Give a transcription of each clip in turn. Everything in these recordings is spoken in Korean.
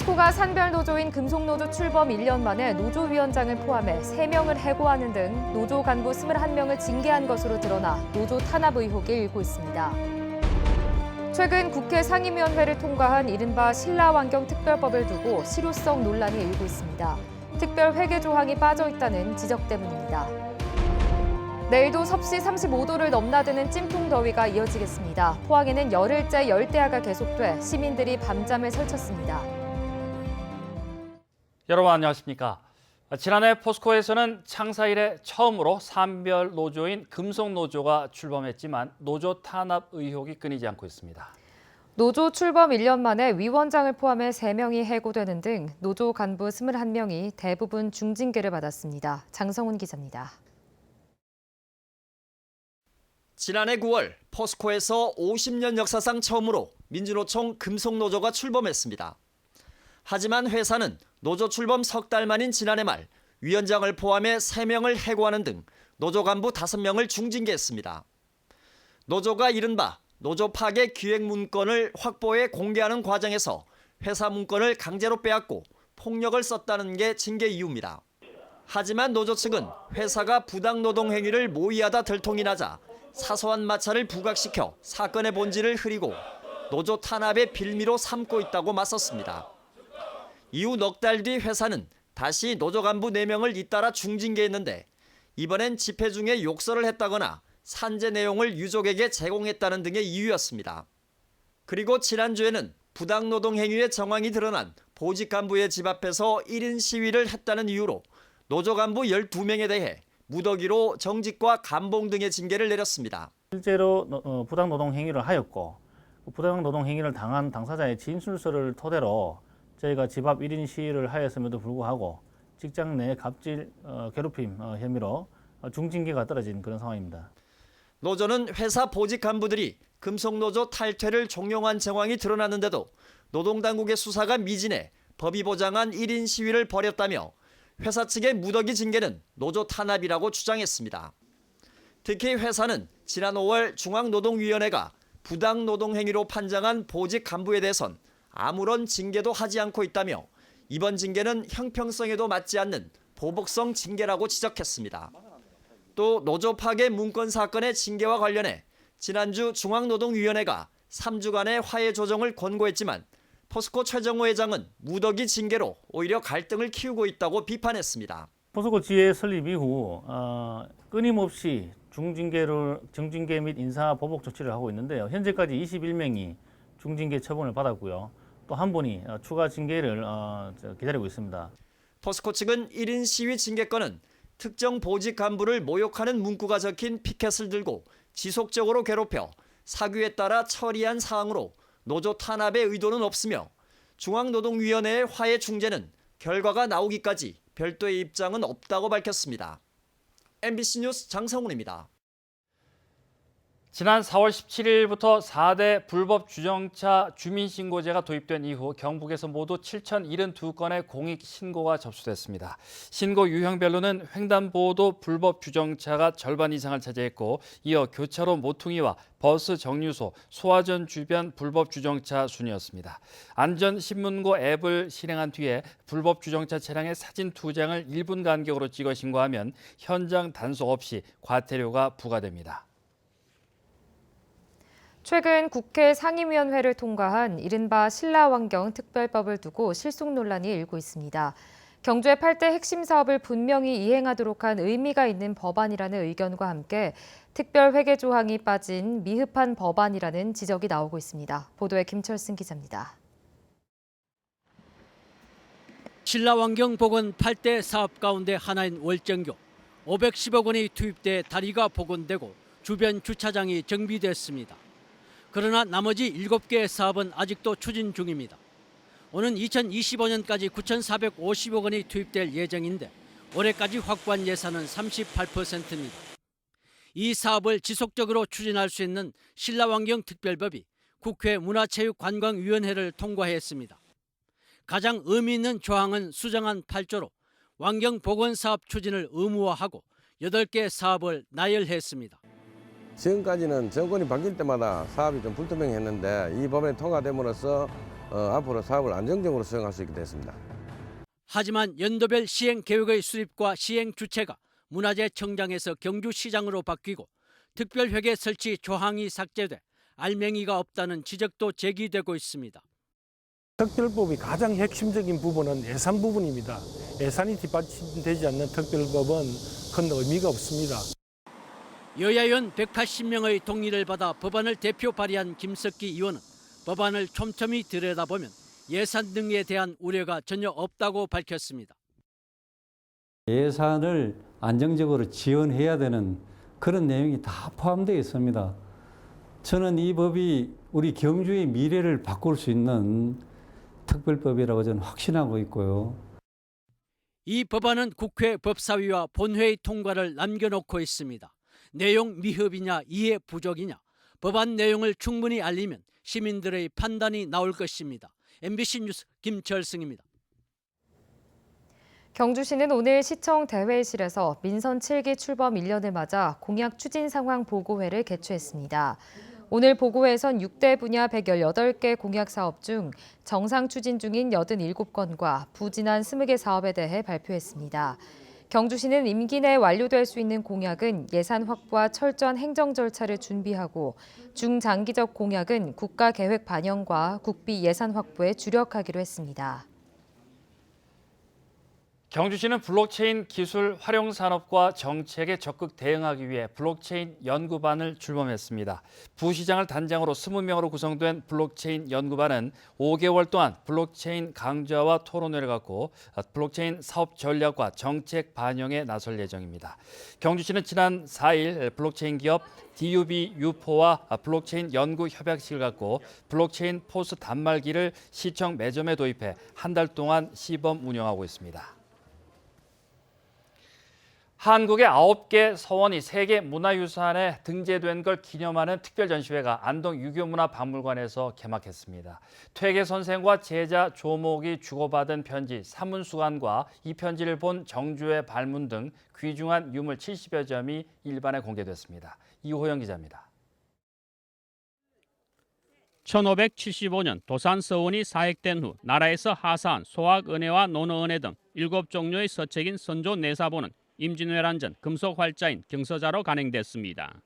포스코가 산별노조인 금속노조 출범 1년 만에 노조위원장을 포함해 3명을 해고하는 등 노조 간부 21명을 징계한 것으로 드러나 노조 탄압 의혹이 일고 있습니다. 최근 국회 상임위원회를 통과한 이른바 신라환경특별법을 두고 실효성 논란이 일고 있습니다. 특별 회계 조항이 빠져 있다는 지적 때문입니다. 내일도 섭씨 35도를 넘나드는 찜통 더위가 이어지겠습니다. 포항에는 열흘째 열대야가 계속돼 시민들이 밤잠을 설쳤습니다. 여러분 안녕하십니까? 지난해 포스코에서는 창사 이래 처음으로 산별 노조인 금속노조가 출범했지만 노조 탄압 의혹이 끊이지 않고 있습니다. 노조 출범 1년 만에 위원장을 포함해 3명이 해고되는 등 노조 간부 21명이 대부분 중징계를 받았습니다. 장성훈 기자입니다. 지난해 9월 포스코에서 50년 역사상 처음으로 민주노총 금속노조가 출범했습니다. 하지만 회사는 노조 출범 석 달 만인 지난해 말 위원장을 포함해 3명을 해고하는 등 노조 간부 5명을 중징계했습니다. 노조가 이른바 노조 파괴 기획 문건을 확보해 공개하는 과정에서 회사 문건을 강제로 빼앗고 폭력을 썼다는 게 징계 이유입니다. 하지만 노조 측은 회사가 부당 노동 행위를 모의하다 들통이 나자 사소한 마찰을 부각시켜 사건의 본질을 흐리고 노조 탄압의 빌미로 삼고 있다고 맞섰습니다. 이후 넉 달 뒤 회사는 다시 노조 간부 4명을 잇따라 중징계했는데 이번엔 집회 중에 욕설을 했다거나 산재 내용을 유족에게 제공했다는 등의 이유였습니다. 그리고 지난주에는 부당노동 행위의 정황이 드러난 보직 간부의 집 앞에서 1인 시위를 했다는 이유로 노조 간부 12명에 대해 무더기로 정직과 감봉 등의 징계를 내렸습니다. 실제로 부당노동 행위를 하였고 부당노동 행위를 당한 당사자의 진술서를 토대로 저희가 집 앞 1인 시위를 하였음에도 불구하고 직장 내 갑질, 괴롭힘 혐의로 중징계가 떨어진 그런 상황입니다. 노조는 회사 보직 간부들이 금속노조 탈퇴를 종용한 정황이 드러났는데도 노동당국의 수사가 미진해 법이 보장한 1인 시위를 벌였다며 회사 측의 무더기 징계는 노조 탄압이라고 주장했습니다. 특히 회사는 지난 5월 중앙노동위원회가 부당노동행위로 판정한 보직 간부에 대해선 아무런 징계도 하지 않고 있다며 이번 징계는 형평성에도 맞지 않는 보복성 징계라고 지적했습니다. 또 노조 파괴 문건 사건의 징계와 관련해 지난주 중앙노동위원회가 3주간의 화해 조정을 권고했지만 포스코 최정호 회장은 무더기 징계로 오히려 갈등을 키우고 있다고 비판했습니다. 포스코 지회 설립 이후 끊임없이 정징계 및 인사 보복 조치를 하고 있는데요. 현재까지 21명이 중징계 처분을 받았고요. 또 한 분이 추가 징계를 기다리고 있습니다. 포스코 측은 1인 시위 징계권은 특정 보직 간부를 모욕하는 문구가 적힌 피켓을 들고 지속적으로 괴롭혀 사규에 따라 처리한 사항으로 노조 탄압의 의도는 없으며 중앙노동위원회의 화해 중재는 결과가 나오기까지 별도의 입장은 없다고 밝혔습니다. MBC 뉴스 장성훈입니다. 지난 4월 17일부터 4대 불법 주정차 주민신고제가 도입된 이후 경북에서 모두 7,072건의 공익신고가 접수됐습니다. 신고 유형별로는 횡단보도 불법 주정차가 절반 이상을 차지했고 이어 교차로 모퉁이와 버스 정류소, 소화전 주변 불법 주정차 순이었습니다. 안전신문고 앱을 실행한 뒤에 불법 주정차 차량의 사진 2장을 1분 간격으로 찍어 신고하면 현장 단속 없이 과태료가 부과됩니다. 최근 국회 상임위원회를 통과한 이른바 신라환경특별법을 두고 실속 논란이 일고 있습니다. 경주의 8대 핵심 사업을 분명히 이행하도록 한 의미가 있는 법안이라는 의견과 함께 특별회계 조항이 빠진 미흡한 법안이라는 지적이 나오고 있습니다. 보도에 김철승 기자입니다. 신라환경복원 8대 사업 가운데 하나인 월정교 510억 원이 투입돼 다리가 복원되고 주변 주차장이 정비됐습니다. 그러나 나머지 7개의 사업은 아직도 추진 중입니다. 오는 2025년까지 9,450억 원이 투입될 예정인데 올해까지 확보한 예산은 38%입니다. 이 사업을 지속적으로 추진할 수 있는 신라환경특별법이 국회 문화체육관광위원회를 통과했습니다. 가장 의미 있는 조항은 수정안 8조로 환경보건사업 추진을 의무화하고 8개 사업을 나열했습니다. 지금까지는 정권이 바뀔 때마다 사업이 좀 불투명했는데 이 법안이 통과됨으로써 앞으로 사업을 안정적으로 수행할 수 있게 됐습니다. 하지만 연도별 시행 계획의 수립과 시행 주체가 문화재청장에서 경주시장으로 바뀌고 특별회계 설치 조항이 삭제돼 알맹이가 없다는 지적도 제기되고 있습니다. 특별법의 가장 핵심적인 부분은 예산 부분입니다. 예산이 뒷받침되지 않는 특별법은 큰 의미가 없습니다. 여야의원 180명의 동의를 받아 법안을 대표 발의한 김석기 의원은 법안을 촘촘히 들여다보면 예산 등에 대한 우려가 전혀 없다고 밝혔습니다. 예산을 안정적으로 지원해야 되는 그런 내용이 다 포함되어 있습니다. 저는 이 법이 우리 경주의 미래를 바꿀 수 있는 특별법이라고 저는 확신하고 있고요. 이 법안은 국회 법사위와 본회의 통과를 남겨놓고 있습니다. 내용 미흡이냐 이해 부족이냐 법안 내용을 충분히 알리면 시민들의 판단이 나올 것입니다. MBC 뉴스 김철승입니다. 경주시는 오늘 시청 대회실에서 민선 7기 출범 1년을 맞아 공약 추진 상황 보고회를 개최했습니다. 오늘 보고회에선 6대 분야 118개 공약 사업 중 정상 추진 중인 87건과 부진한 20개 사업에 대해 발표했습니다. 경주시는 임기 내 완료될 수 있는 공약은 예산 확보와 철저한 행정 절차를 준비하고 중장기적 공약은 국가 계획 반영과 국비 예산 확보에 주력하기로 했습니다. 경주시는 블록체인 기술 활용 산업과 정책에 적극 대응하기 위해 블록체인 연구반을 출범했습니다. 부시장을 단장으로 20명으로 구성된 블록체인 연구반은 5개월 동안 블록체인 강좌와 토론회를 갖고 블록체인 사업 전략과 정책 반영에 나설 예정입니다. 경주시는 지난 4일 블록체인 기업 DUB 유포와 블록체인 연구 협약식을 갖고 블록체인 포스 단말기를 시청 매점에 도입해 한 달 동안 시범 운영하고 있습니다. 한국의 9개 서원이 세계 문화유산에 등재된 걸 기념하는 특별전시회가 안동 유교문화박물관에서 개막했습니다. 퇴계 선생과 제자 조목이 주고받은 편지 사문수관과 이 편지를 본 정주의 발문 등 귀중한 유물 70여 점이 일반에 공개됐습니다. 이호영 기자입니다. 1575년 도산서원이 사획된 후 나라에서 하사한 소학은혜와 논어은혜 등 7종류의 서책인 선조 내사본은 임진왜란전 금속활자인 경서자로 간행됐습니다.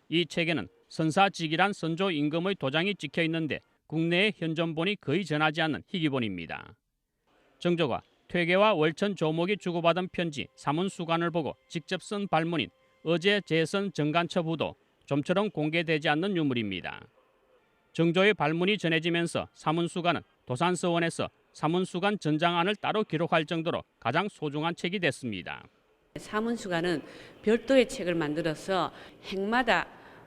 이 책에는 선사직이란 선조 임금의 도장이 찍혀 있는데 국내의 현존본이 거의 전하지 않는 희귀본입니다. 정조가 퇴계와 월천 조목이 주고받은 편지 사문수관을 보고 직접 쓴 발문인 어제 재선 정간첩후도 좀처럼 공개되지 않는 유물입니다. 정조의 발문이 전해지면서 사문수관은 도산서원에서 사문수관 전장안을 따로 기록할 정도로 가장 소중한 책이 됐습니다. 사문수관은 별도의 책을 만들어서 행마다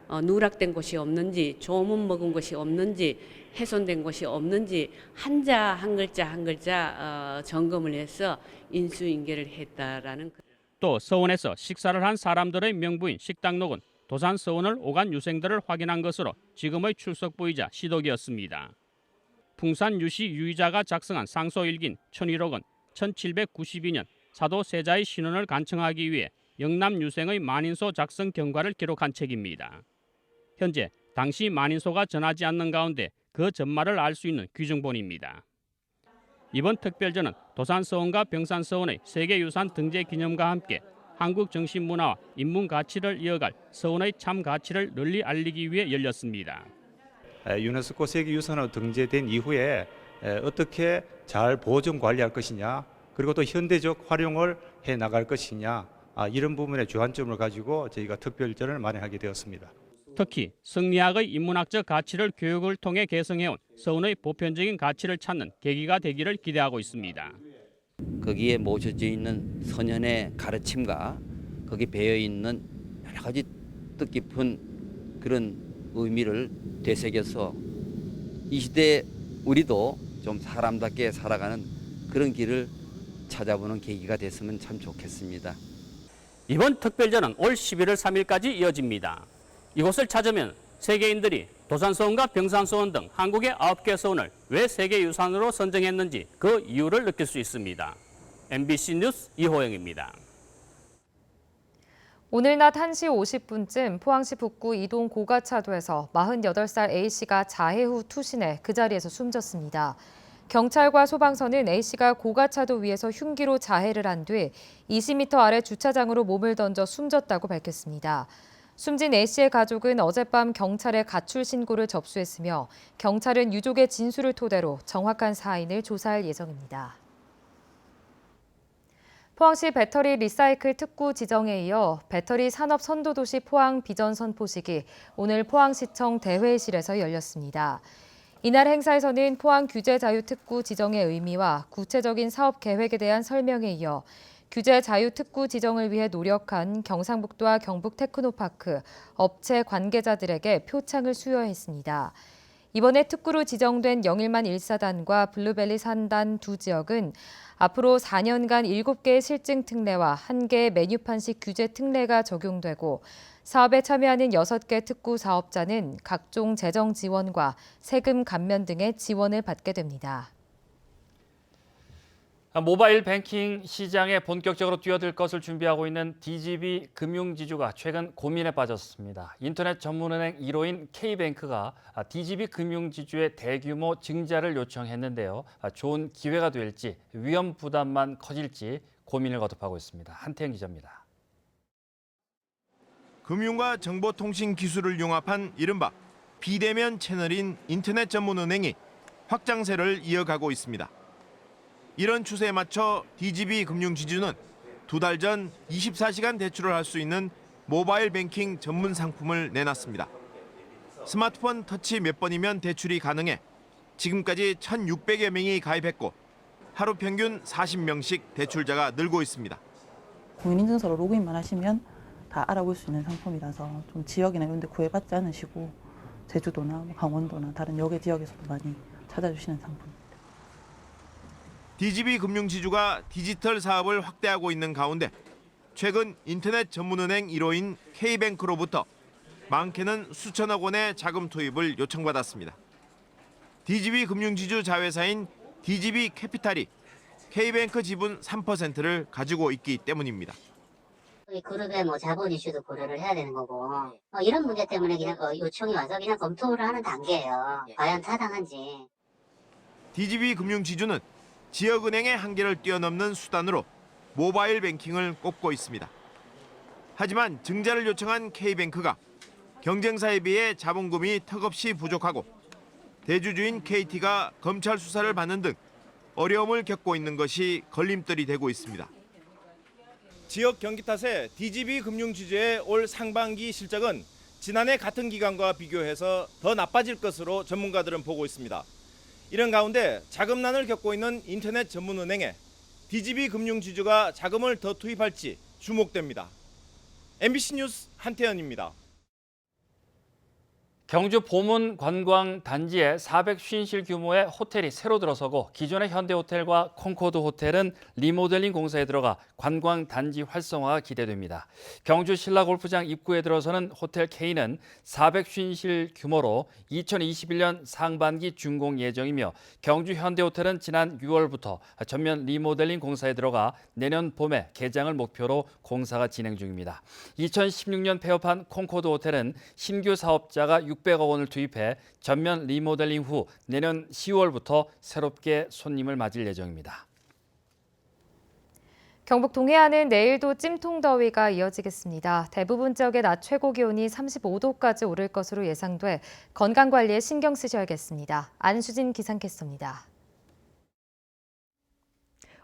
누락된 곳이 없는지, 조문 먹은 곳이 없는지, 훼손된 곳이 없는지 한자 한 글자 한 글자 점검을 해서 인수인계를 했다라는. 또 서원에서 식사를 한 사람들의 명부인 식당록은 도산서원을 오간 유생들을 확인한 것으로 지금의 출석부이자 시독이었습니다. 풍산 유시 유의자가 작성한 상소일기인 천일록은 1792년 사도 세자의 신원을 간청하기 위해 영남 유생의 만인소 작성 경과를 기록한 책입니다. 현재 당시 만인소가 전하지 않는 가운데 그 전말을 알 수 있는 귀중본입니다. 이번 특별전은 도산서원과 병산서원의 세계유산 등재 기념과 함께 한국 정신문화와 인문가치를 이어갈 서원의 참 가치를 널리 알리기 위해 열렸습니다. 유네스코 세계유산으로 등재된 이후에 어떻게 잘 보존 관리할 것이냐, 그리고 또 현대적 활용을 해 나갈 것이냐, 이런 부분에 주안점을 가지고 저희가 특별전을 마련하게 되었습니다. 특히 성리학의 인문학적 가치를 교육을 통해 개성해온 서원의 보편적인 가치를 찾는 계기가 되기를 기대하고 있습니다. 거기에 모셔져 있는 선현의 가르침과 거기 배어 있는 여러 가지 뜻깊은 그런 의미를 되새겨서 이 시대에 우리도 좀 사람답게 살아가는 그런 길을 찾아보는 계기가 됐으면 참 좋겠습니다. 이번 특별전은 올 11월 3일까지 이어집니다. 이곳을 찾으면 세계인들이 도산서원과 병산서원 등 한국의 9개 서원을 왜 세계유산으로 선정했는지 그 이유를 느낄 수 있습니다. MBC 뉴스 이호영입니다. 오늘 낮 1시 50분쯤 포항시 북구 이동 고가차도에서 48살 A씨가 자해 후 투신해 그 자리에서 숨졌습니다. 경찰과 소방서는 A씨가 고가차도 위에서 흉기로 자해를 한 뒤 20m 아래 주차장으로 몸을 던져 숨졌다고 밝혔습니다. 숨진 A씨의 가족은 어젯밤 경찰에 가출 신고를 접수했으며 경찰은 유족의 진술을 토대로 정확한 사인을 조사할 예정입니다. 포항시 배터리 리사이클 특구 지정에 이어 배터리 산업 선도도시 포항 비전 선포식이 오늘 포항시청 대회실에서 열렸습니다. 이날 행사에서는 포항 규제 자유 특구 지정의 의미와 구체적인 사업 계획에 대한 설명에 이어 규제 자유 특구 지정을 위해 노력한 경상북도와 경북 테크노파크, 업체 관계자들에게 표창을 수여했습니다. 이번에 특구로 지정된 영일만 1사단과 블루벨리 3단 두 지역은 앞으로 4년간 7개의 실증 특례와 1개의 메뉴판식 규제 특례가 적용되고 사업에 참여하는 6개 특구 사업자는 각종 재정 지원과 세금 감면 등의 지원을 받게 됩니다. 모바일 뱅킹 시장에 본격적으로 뛰어들 것을 준비하고 있는 DGB 금융지주가 최근 고민에 빠졌습니다. 인터넷 전문은행 1호인 K뱅크가 DGB 금융지주의 대규모 증자를 요청했는데요. 좋은 기회가 될지 위험 부담만 커질지 고민을 거듭하고 있습니다. 한태영 기자입니다. 금융과 정보통신 기술을 융합한 이른바 비대면 채널인 인터넷 전문은행이 확장세를 이어가고 있습니다. 이런 추세에 맞춰 DGB 금융지주는 2달 전 24시간 대출을 할 수 있는 모바일 뱅킹 전문 상품을 내놨습니다. 스마트폰 터치 몇 번이면 대출이 가능해 지금까지 1,600여 명이 가입했고 하루 평균 40명씩 대출자가 늘고 있습니다. 공인인증서로 로그인만 하시면 다 알아볼 수 있는 상품이라서 좀 지역이나 이런 데 구애받지 않으시고 제주도나 강원도나 다른 여계 지역에서도 많이 찾아주시는 상품. DGB 금융지주가 디지털 사업을 확대하고 있는 가운데 최근 인터넷 전문은행 1호인 K뱅크로부터 많게는 수천억 원의 자금 투입을 요청받았습니다. DGB 금융지주 자회사인 DGB 캐피탈이 K뱅크 지분 3%를 가지고 있기 때문입니다. 그룹의 자본 이슈도 고려를 해야 되는 거고 이런 문제 때문에 그냥 요청이 와서 그냥 검토를 하는 단계예요. 과연 타당한지. DGB 금융지주는 지역은행의 한계를 뛰어넘는 수단으로 모바일 뱅킹을 꼽고 있습니다. 하지만 증자를 요청한 K뱅크가 경쟁사에 비해 자본금이 턱없이 부족하고 대주주인 KT가 검찰 수사를 받는 등 어려움을 겪고 있는 것이 걸림돌이 되고 있습니다. 지역 경기 탓에 DGB 금융지주의 올 상반기 실적은 지난해 같은 기간과 비교해서 더 나빠질 것으로 전문가들은 보고 있습니다. 이런 가운데 자금난을 겪고 있는 인터넷 전문은행에 DGB 금융지주가 자금을 더 투입할지 주목됩니다. MBC 뉴스 한태현입니다. 경주 보문 관광 단지에 450실 규모의 호텔이 새로 들어서고 기존의 현대호텔과 콩코드 호텔은 리모델링 공사에 들어가 관광 단지 활성화가 기대됩니다. 경주 신라골프장 입구에 들어서는 호텔 K는 450실 규모로 2021년 상반기 준공 예정이며 경주 현대호텔은 지난 6월부터 전면 리모델링 공사에 들어가 내년 봄에 개장을 목표로 공사가 진행 중입니다. 2016년 폐업한 콩코드 호텔은 신규 사업자가 600억 원을 투입해 전면 리모델링 후 내년 10월부터 새롭게 손님을 맞을 예정입니다. 경북 동해안은 내일도 찜통더위가 이어지겠습니다. 대부분 지역의 낮 최고 기온이 35도까지 오를 것으로 예상돼 건강관리에 신경 쓰셔야겠습니다. 안수진 기상캐스터입니다.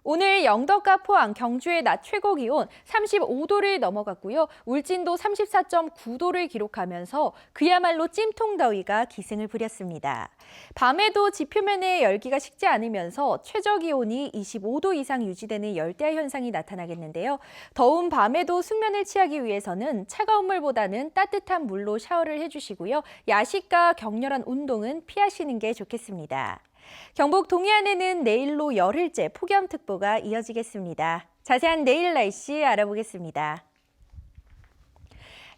오늘 영덕과 포항, 경주의 낮 최고 기온 35도를 넘어갔고요. 울진도 34.9도를 기록하면서 그야말로 찜통더위가 기승을 부렸습니다. 밤에도 지표면의 열기가 식지 않으면서 최저 기온이 25도 이상 유지되는 열대야 현상이 나타나겠는데요. 더운 밤에도 숙면을 취하기 위해서는 차가운 물보다는 따뜻한 물로 샤워를 해주시고요. 야식과 격렬한 운동은 피하시는 게 좋겠습니다. 경북 동해안에는 내일로 열흘째 폭염특보가 이어지겠습니다. 자세한 내일 날씨 알아보겠습니다.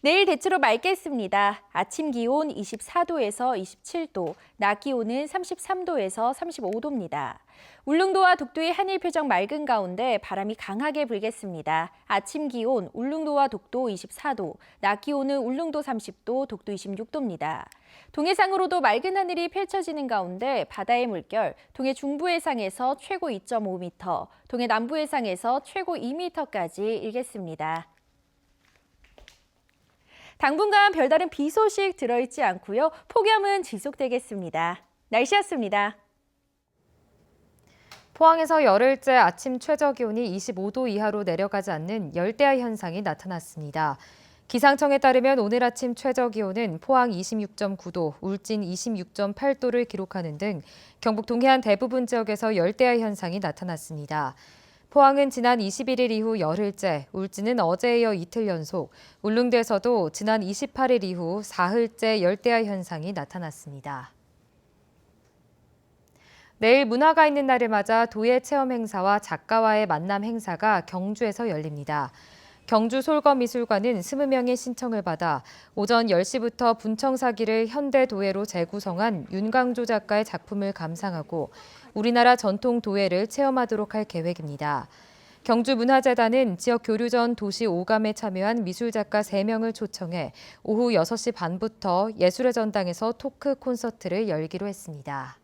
내일 대체로 맑겠습니다. 아침 기온 24도에서 27도, 낮 기온은 33도에서 35도입니다. 울릉도와 독도의 하늘 표정 맑은 가운데 바람이 강하게 불겠습니다. 아침 기온 울릉도와 독도 24도, 낮 기온은 울릉도 30도, 독도 26도입니다. 동해상으로도 맑은 하늘이 펼쳐지는 가운데 바다의 물결, 동해 중부 해상에서 최고 2.5m, 동해 남부 해상에서 최고 2m까지 일겠습니다. 당분간 별다른 비 소식 들어있지 않고요. 폭염은 지속되겠습니다. 날씨였습니다. 포항에서 열흘째 아침 최저 기온이 25도 이하로 내려가지 않는 열대야 현상이 나타났습니다. 기상청에 따르면 오늘 아침 최저 기온은 포항 26.9도, 울진 26.8도를 기록하는 등 경북 동해안 대부분 지역에서 열대야 현상이 나타났습니다. 포항은 지난 21일 이후 열흘째, 울진은 어제에 이어 이틀 연속, 울릉도에서도 지난 28일 이후 사흘째 열대야 현상이 나타났습니다. 내일 문화가 있는 날을 맞아 도예 체험 행사와 작가와의 만남 행사가 경주에서 열립니다. 경주 솔거미술관은 20명의 신청을 받아 오전 10시부터 분청사기를 현대 도예로 재구성한 윤강조 작가의 작품을 감상하고 우리나라 전통 도예를 체험하도록 할 계획입니다. 경주문화재단은 지역 교류전 도시 오감에 참여한 미술작가 3명을 초청해 오후 6시 반부터 예술의 전당에서 토크 콘서트를 열기로 했습니다.